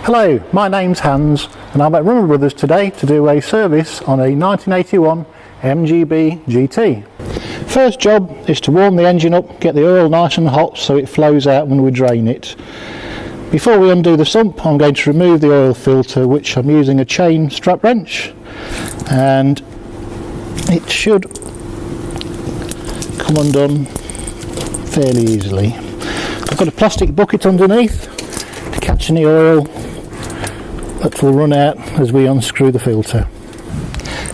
Hello, my name's Hans and I'm at Rummer Brothers today to do a service on a 1981 MGB GT. First job is to warm the engine up, get the oil nice and hot so it flows out when we drain it. Before we undo the sump, I'm going to remove the oil filter, which I'm using a chain strap wrench, and it should come undone fairly easily. I've got a plastic bucket underneath to catch any oil that will run out as we unscrew the filter.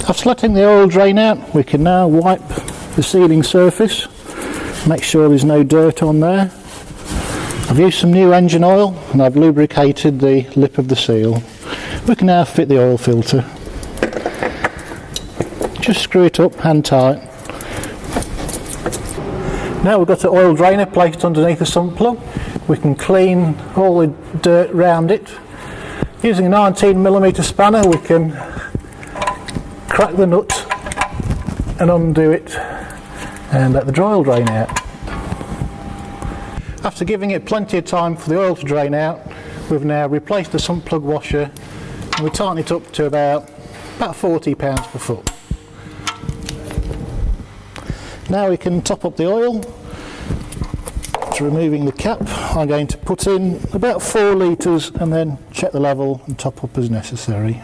After letting the oil drain out, we can now wipe the sealing surface, make sure there's no dirt on there. I've used some new engine oil and I've lubricated the lip of the seal. We can now fit the oil filter. Just screw it up hand tight. Now we've got an oil drainer placed underneath the sump plug, we can clean all the dirt around it. Using a 19mm spanner we can crack the nut and undo it and let the dry oil drain out. After giving it plenty of time for the oil to drain out, we've now replaced the sump plug washer and we tighten it up to about £40 per foot. Now we can top up the oil. To removing the cap, I'm going to put in about 4 litres and then check the level and top up as necessary.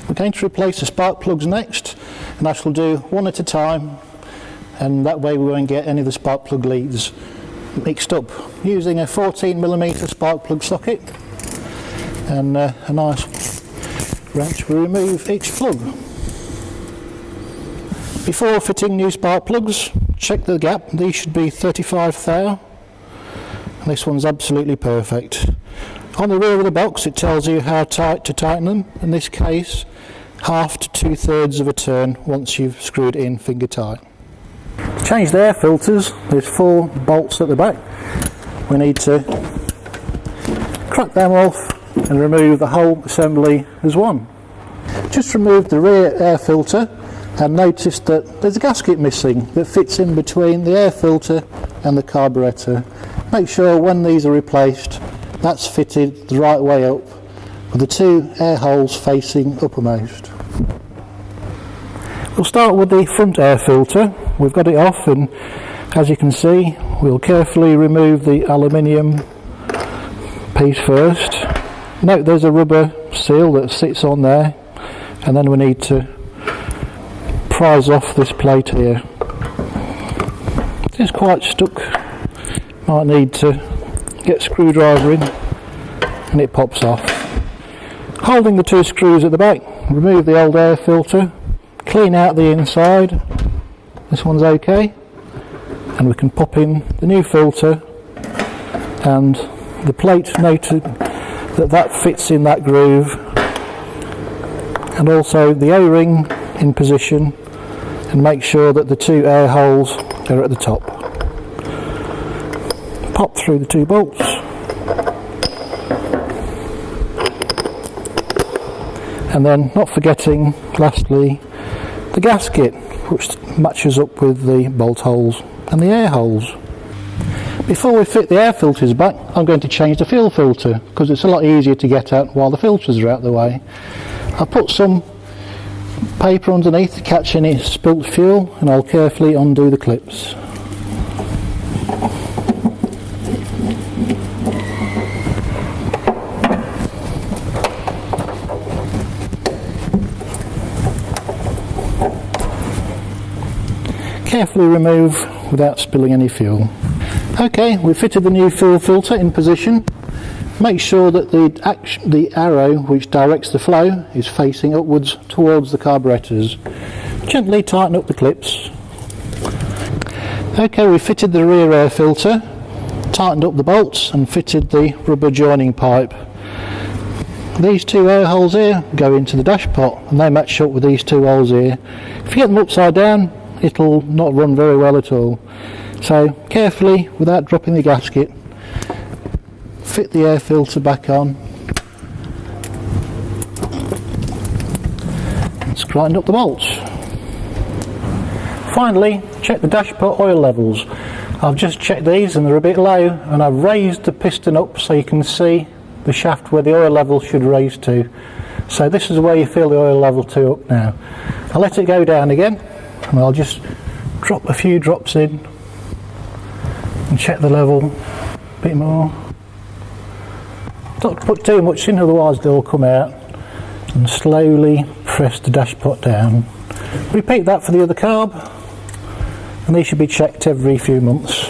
We're going to replace the spark plugs next, and I shall do one at a time, and that way we won't get any of the spark plug leads mixed up. Using a 14mm spark plug socket and a nice wrench, we remove each plug. Before fitting new spark plugs, check the gap. These should be 35 thou. This one's absolutely perfect. On the rear of the box it tells you how tight to tighten them. In this case, 1/2 to 2/3 of a turn once you've screwed it in finger tight. To change the air filters, there's 4 bolts at the back. We need to crack them off and remove the whole assembly as one. Just remove the rear air filter and notice that there's a gasket missing that fits in between the air filter and the carburettor. Make sure when these are replaced that's fitted the right way up with the 2 air holes facing uppermost. We'll start with the front air filter. We've got it off, and as you can see we'll carefully remove the aluminium piece first. Note there's a rubber seal that sits on there, and then we need to prise off this plate here. It's quite stuck, might need to get a screwdriver in and it pops off. Holding the 2 screws at the back, remove the old air filter, clean out the inside. This one's okay, and we can pop in the new filter and the plate, noted that fits in that groove, and also the O-ring in position, and make sure that the 2 air holes are at the top. Pop through the 2 bolts and then, not forgetting lastly, the gasket, which matches up with the bolt holes and the air holes. Before we fit the air filters back, I'm going to change the fuel filter because it's a lot easier to get at while the filters are out the way. I've put some paper underneath to catch any spilt fuel, and I'll carefully undo the clips. Carefully remove without spilling any fuel. Okay, we've fitted the new fuel filter in position. Make sure that the arrow which directs the flow is facing upwards towards the carburettors. Gently tighten up the clips. Okay, we've fitted the rear air filter, tightened up the bolts and fitted the rubber joining pipe. These 2 air holes here go into the dash pot and they match up with these 2 holes here. If you get them upside down, it'll not run very well at all. So carefully, without dropping the gasket, fit the air filter back on and tighten up the bolts. Finally, check the dashpot oil levels. I've just checked these and they're a bit low, and I've raised the piston up so you can see the shaft where the oil level should raise to. So this is where you feel the oil level to up now. I'll let it go down again, and I'll just drop a few drops in and check the level a bit more. Don't put too much in, otherwise they'll come out. And slowly press the dashpot down. Repeat that for the other carb, and these should be checked every few months.